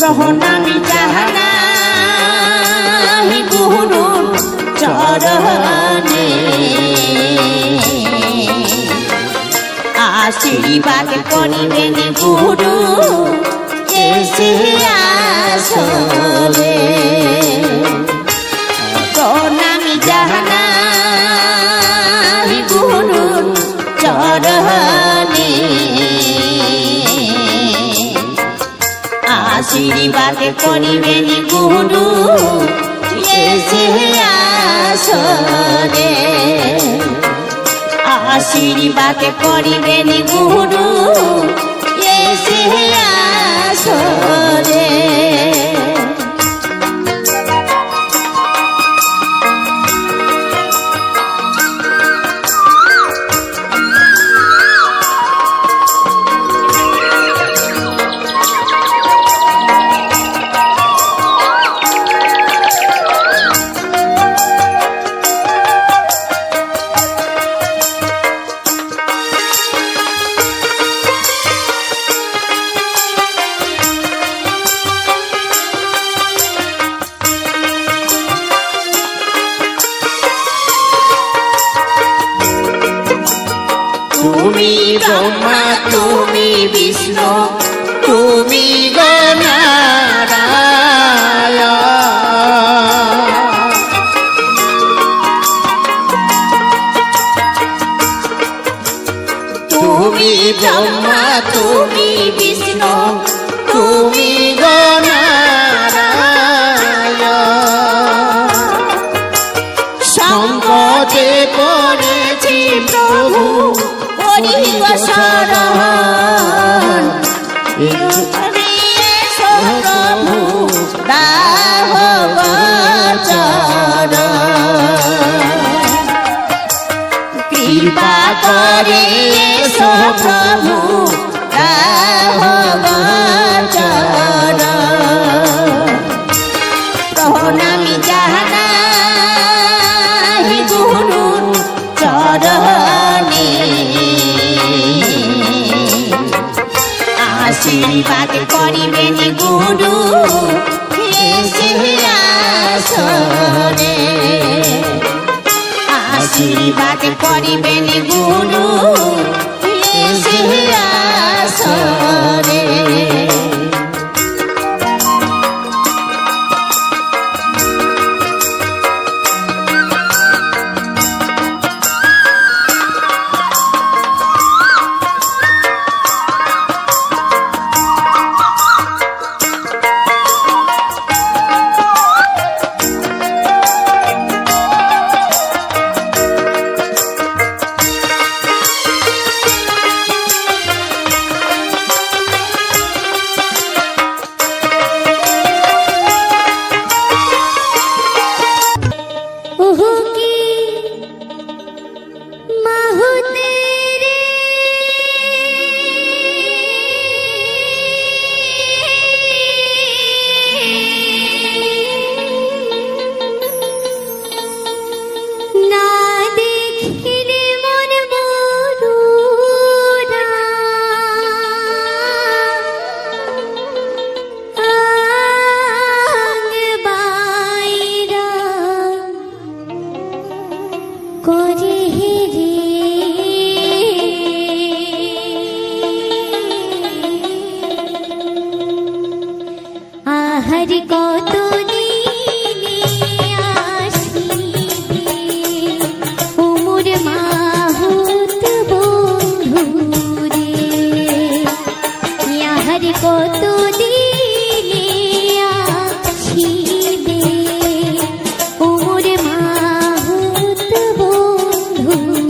প্রণামী জানাই গুরু চরণে আশীর্বাদ করিবেন গুরু এসে আসলে প্রণামী জানাই গুরু চরণে আশীর্বাদ করিবেন গুরু এসে আসলে আশীর্বাদ করিবেন গুরু এসে আসলে তুমি ব্রহ্মা তুমি বিষ্ণু তুমি গণনারায়ণ তুমি ব্রহ্মা তুমি বিষ্ণু তুমি গণনারায়ণ সংকটে পড়েছি প্রভু শরণ প্রভু দাহ কৃপা করে প্রভু দাহ প্রণামী জানাই গুরু চরণে আশীর্বাদ করিবেন গুরু এসে আসলে আশীর্বাদ করিবেন গুরু এসে আসলে हरि कत उमुर माहुत बंधुरे हरि कत उमुर माहुत बंधुरे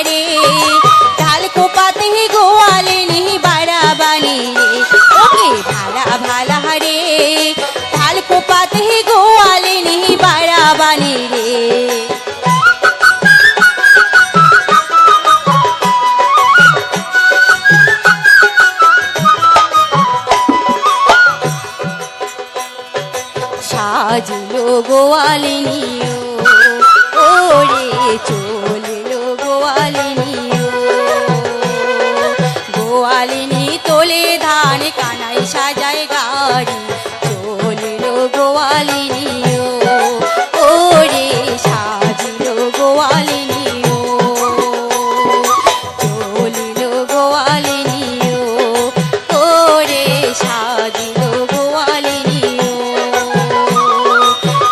রে ঢাল কোপাতে গোয়ালিনী বাড়াবানি রে ওকে ভালা ভালা রে ঢাল কোপাতে গোয়ালিনী বাড়াবানি রে সাজিলো গোয়ালিনীও ওরে চলিলো গোয়ালিনীও গোয়ালিনী তোলে ধান কানাই সাজায় গাড়ি চলিলো গোয়ালিনীও ওরে সাজিলো গোয়ালিনীও চলিলো গোয়ালিনীও ওরে সাজিলো গোয়ালিনীও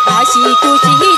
হাসি খুশি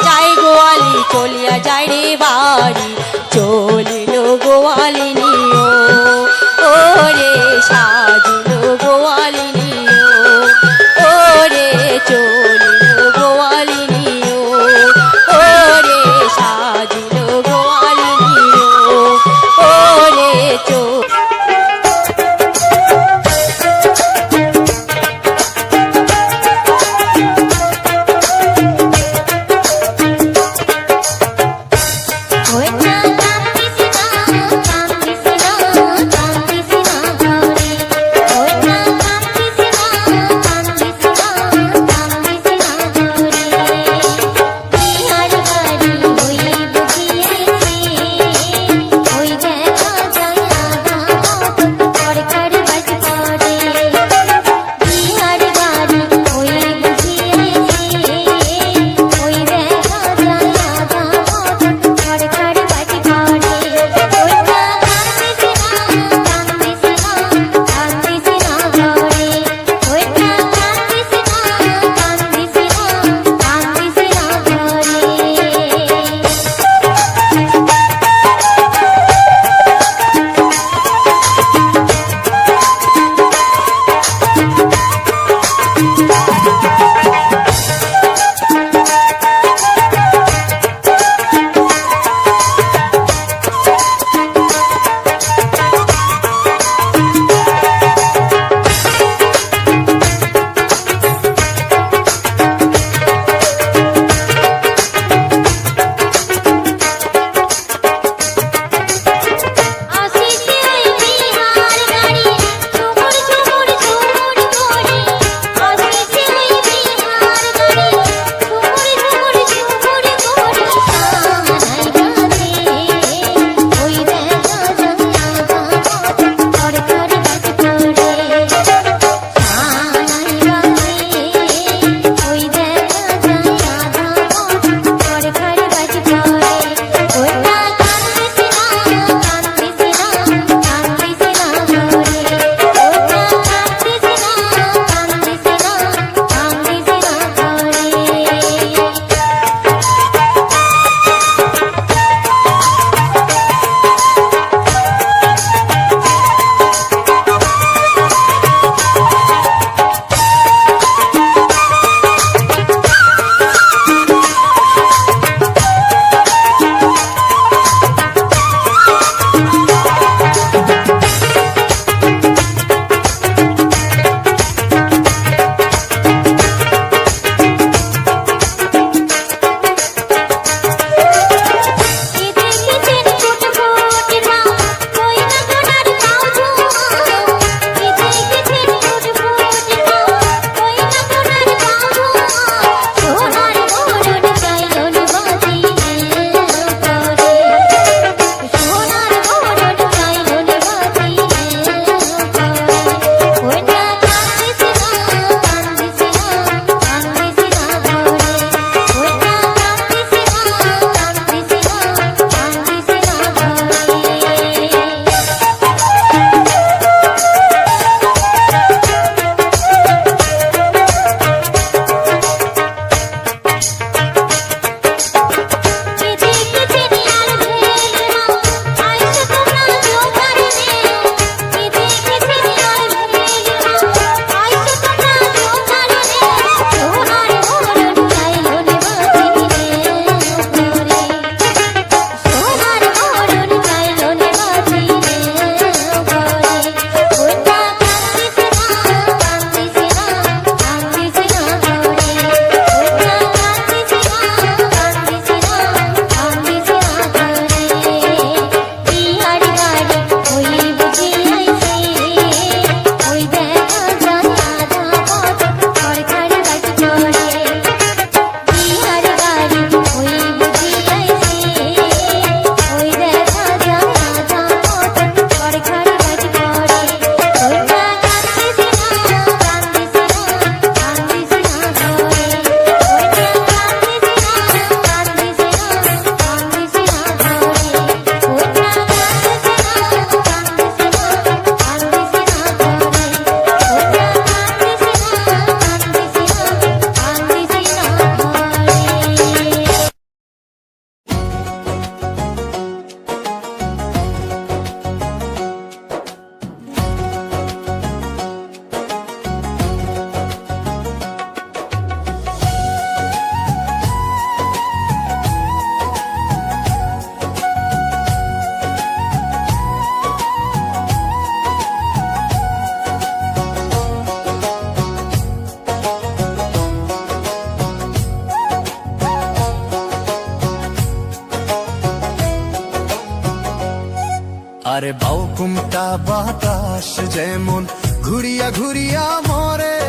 আরে বাউকুমটা বাতাস যেমন ঘুরিয়া ঘুরিয়া মরে,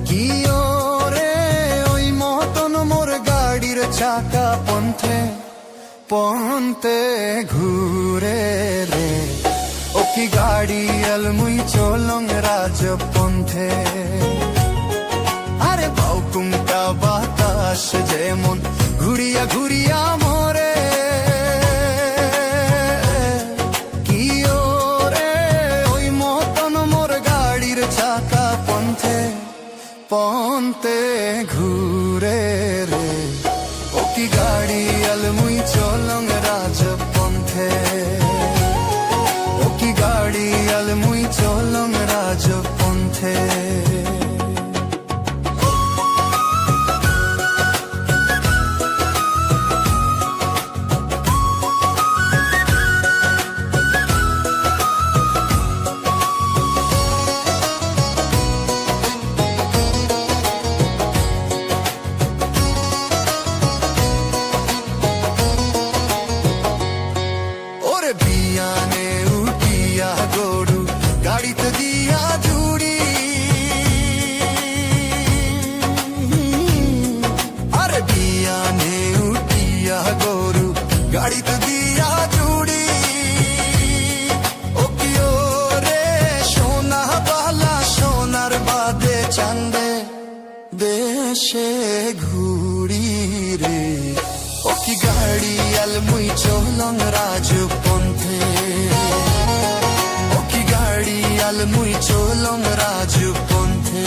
কি ওরে ওই মতন মোর গাড়ির চাকা পন্থে পন্থে ঘুরে রে। ও কি গাড়ি আলমুই চলং রাজপন্থে, আরে বাউকুমটা বাতাস যেমন ঘুরিয়া ঘুরিয়া মরে, কি ওরে ওই মতন মোর গাড়ির চাকা পন্থে পন্থে ঘুরে রে। ও কি গাড়ি আলমুই চলং রাজপন্থে, ও কি গাড়ি আলমুই চলং রাজপন্থে। বিয়ানে উঠিয়া গরু গাড়িতে দিয়া জুড়ি, আরে বিয়ানে উঠিয়া গরু গাড়িতে দিয়া জুড়ি, ও কি ওরে সোনা বালা সোনার বাদে চান্দে দেশে ঘুরি রে। ও কি গাড়ি আলমুই চলং রাজপন্থে, ও কি গাড়ি আলমুই চলং রাজপন্থে।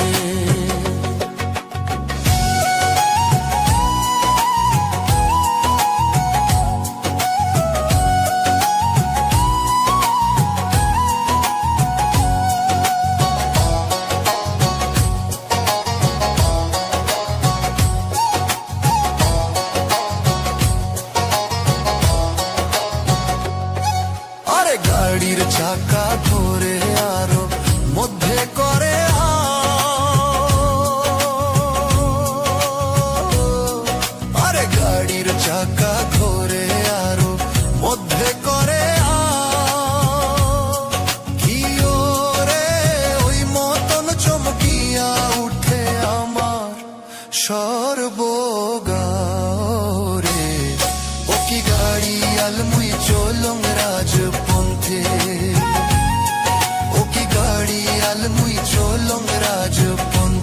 গাড়ির চাকা ধরে আরো মধ্যে করে আরে গাড়ির চাকা ধরে আরো মধ্যে করে কি ওরে ওই মতন চমকিয়া উঠে আমার সর্বগারে। ও কি গাড়ি আলমুই চলং রাজপন্থে, ও কি গাড়ি আলমুই চলং রাজপন্থে।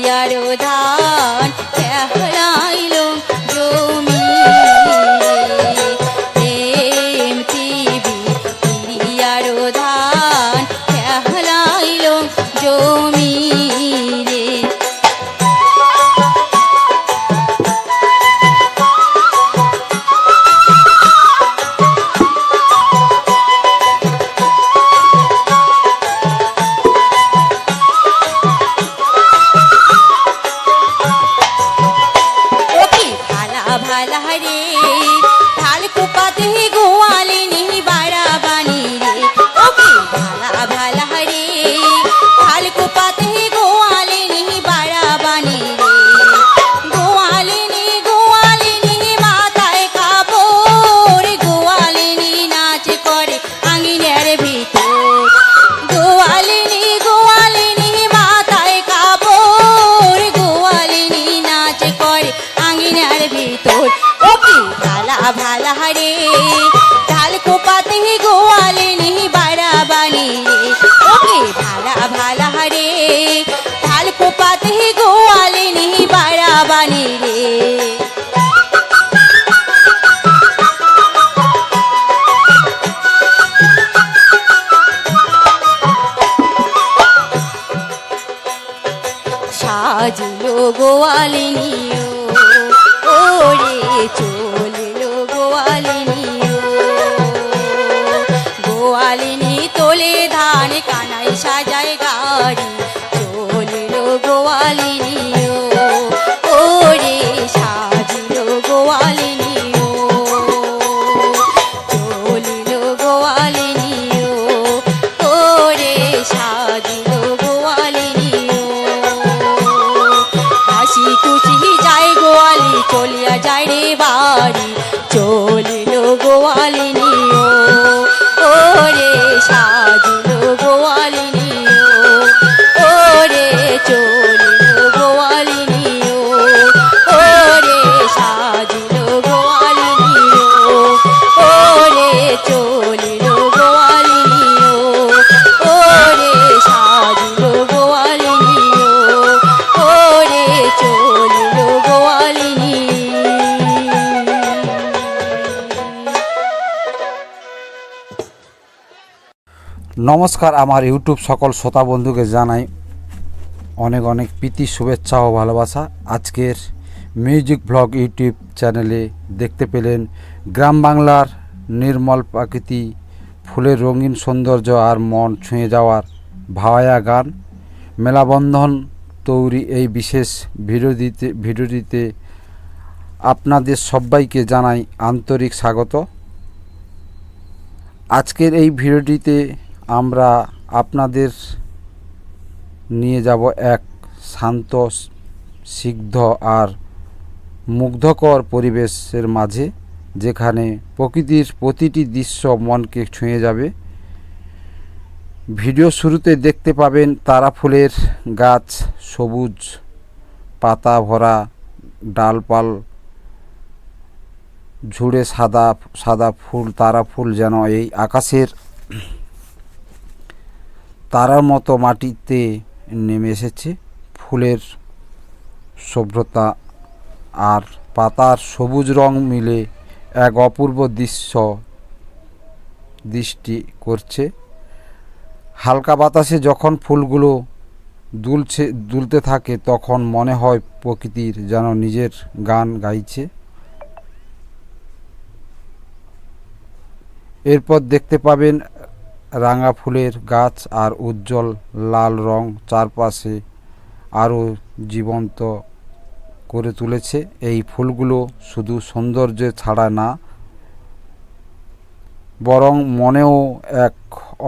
পিরিয়ারো ধান খেলাইল জমি এমটিভি পিরিয়ারো ধান খেলাইল জমি রে। ওকি ভালা ভালা রে ঢাল কুপাতে গোয়ালিনী বাড়া বানি রে। ওকি ভালা ভালা রে ঢাল কুপাতে গোয়ালিনী বাড়া বানি রে। গোয়ালিনী গোয়ালিনী মাথায় কাপড় গোয়ালিনী নাচ করে আঙিনার ভিতর। গোয়ালিনী গোয়ালিনী মাথায় কাপড় গোয়ালিনী নাচ করে আঙিনার ভিতর। ওকি ভালা ভালা রে ঢাল কোপাতে গোয়ালিনী বাড়া বানি রে। ওকি ভালা ভালা রে ঢাল কোপাতে গোয়ালিনী বাড়া বানি রে। সাজিলো গোয়ালিনীও ওরে চলিলো গোয়ালিনীও। গোয়ালিনী তোলে ধান কানাই সাজায় গাড়ি চলিলো গোয়ালিনীও ওরে সাজিলো গোয়ালিনীও। চলিলো গোয়ালিনীও ওরে সাজিলো গোয়ালিনীও। হাসি খুশি যায় গোয়ালি চলিয়া যায় রে বাড়ি চলিল গোয়ালিনীও ওরে সাজিল গোয়ালিনীও। ওরে চলিল গোয়ালিনীও ওরে সাজিল গোয়ালিনীও। ওরে চলিল গোয়ালিনীও ওরে সাজিল গোয়ালিনীও। ওরে চলিল গোয়ালিনী। নমস্কার, আমার ইউটিউব সকল শ্রোতা বন্ধুকে জানাই অনেক অনেক প্রীতি, শুভেচ্ছা ও ভালোবাসা। আজকের মিউজিক ব্লগ ইউটিউব চ্যানেলে দেখতে পেলেন গ্রাম বাংলার নির্মল প্রাকৃতি, ফুলের রঙিন সৌন্দর্য আর মন ছুঁয়ে যাওয়ার ভাওয়ায়া গান মেলাবন্ধন তৈরি। এই বিশেষ ভিডিওটিতে আপনাদের সবাইকে জানাই আন্তরিক স্বাগত। আজকের এই ভিডিওটিতে আমরা আপনাদের নিয়ে যাব এক শান্ত, স্নিগ্ধ আর মুগ্ধকর পরিবেশের মাঝে, যেখানে প্রকৃতির প্রতিটি দৃশ্য মনকে ছুঁয়ে যাবে। ভিডিও শুরুতে দেখতে পাবেন তারা ফুলের গাছ, সবুজ পাতা ভরা ডালপাল ঝুড়ে সাদা সাদা ফুল, তারা ফুল যেন এই আকাশের তারার মতো মাটিতে নেমে এসেছে। ফুলের শুভ্রতা আর পাতার সবুজ রং মিলে এক অপূর্ব দৃষ্টি করছে। হালকা বাতাসে যখন ফুলগুলো দুলতে থাকে তখন মনে হয় প্রকৃতির যেন নিজের গান গাইছে। এরপর দেখতে পাবেন রাঙা ফুলের গাছ আর উজ্জ্বল লাল রং চারপাশে আরও জীবন্ত করে তুলেছে। এই ফুলগুলো শুধু সৌন্দর্য ছাড়া না, বরং মনেও এক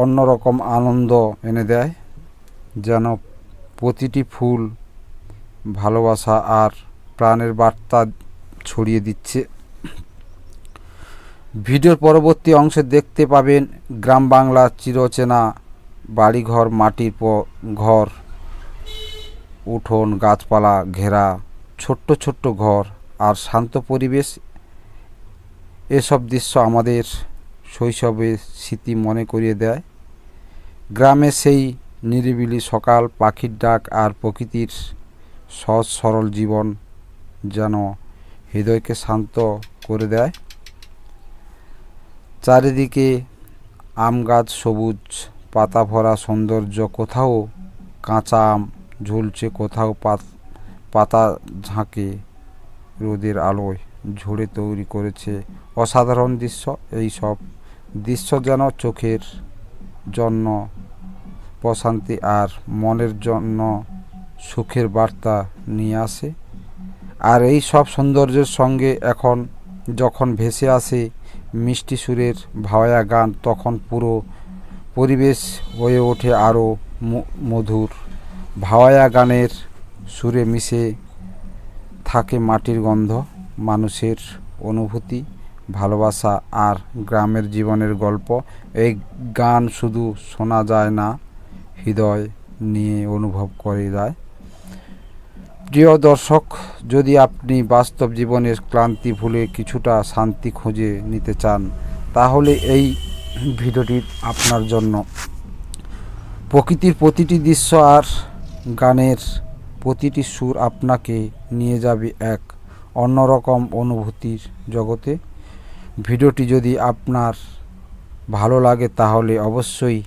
অন্যরকম আনন্দ এনে দেয়, যেন প্রতিটি ফুল ভালোবাসা আর প্রাণের বার্তা ছড়িয়ে দিচ্ছে। ভিডিওর পরবর্তী অংশে দেখতে পাবেন গ্রাম বাংলার চিরচেনা বাড়িঘর, মাটির ঘর, উঠোন, গাছপালা ঘেরা ছোট্ট ছোট্ট ঘর আর শান্ত পরিবেশ। এসব দৃশ্য আমাদের শৈশবের স্মৃতি মনে করিয়ে দেয়। গ্রামে সেই নিরিবিলি সকাল, পাখির ডাক আর প্রকৃতির সহজ সরল জীবন যেন হৃদয়কে শান্ত করে দেয়। চারিদিকে আম গাছ, সবুজ পাতা ভরা সৌন্দর্য, কোথাও কাঁচা আম ঝুলছে, কোথাও পাতা ঝাঁকে রোদের আলোয় ঝরে তৈরি করেছে অসাধারণ দৃশ্য। এই সব দৃশ্য যেন চোখের জন্য প্রশান্তি আর মনের জন্য সুখের বার্তা নিয়ে আসে। আর এই সব সৌন্দর্যের সঙ্গে এখন যখন ভেসে আসে মিষ্টি সুরের ভাওয়া গান, তখন পুরো পরিবেশ হয়ে ওঠে আরও মধুর। ভাওয়া গানের সুরে মিশে থাকে মাটির গন্ধ, মানুষের অনুভূতি, ভালোবাসা আর গ্রামের জীবনের গল্প। এই গান শুধু শোনা যায় না, হৃদয় নিয়ে অনুভব করে যায়। প্রিয় দর্শক, যদি আপনি বাস্তব জীবনের ক্লান্তি ভুলে কিছুটা শান্তি খুঁজে নিতে চান, তাহলে এই ভিডিওটি আপনার জন্য। প্রকৃতির প্রতিটি দৃশ্য আর গানের প্রতিটি সুর আপনাকে নিয়ে যাবে এক অন্যরকম অনুভূতির জগতে। ভিডিওটি যদি আপনার ভালো লাগে তাহলে অবশ্যই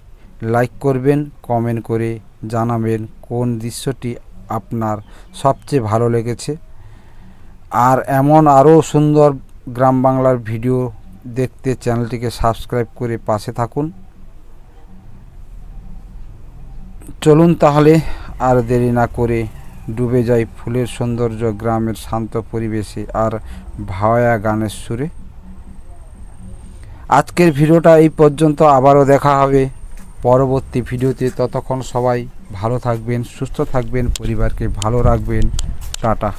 লাইক করবেন, কমেন্ট করে জানাবেন কোন দৃশ্যটি আপনার সবচেয়ে ভালো লেগেছে। আর এমন আরও সুন্দর গ্রাম বাংলার ভিডিও দেখতে চ্যানেলটিকে সাবস্ক্রাইব করে পাশে থাকুন। চলুন তাহলে আর দেরি না করে ডুবে যাই ফুলের সৌন্দর্য, গ্রামের শান্ত পরিবেশে আর ভাওয়া গানের সুরে। আজকের ভিডিওটা এই পর্যন্ত, আবারও দেখা হবে পরবর্তী ভিডিওতে। ততক্ষণ সবাই ভালো থাকবেন, সুস্থ থাকবেন, পরিবারকে ভালো রাখবেন। টাটা।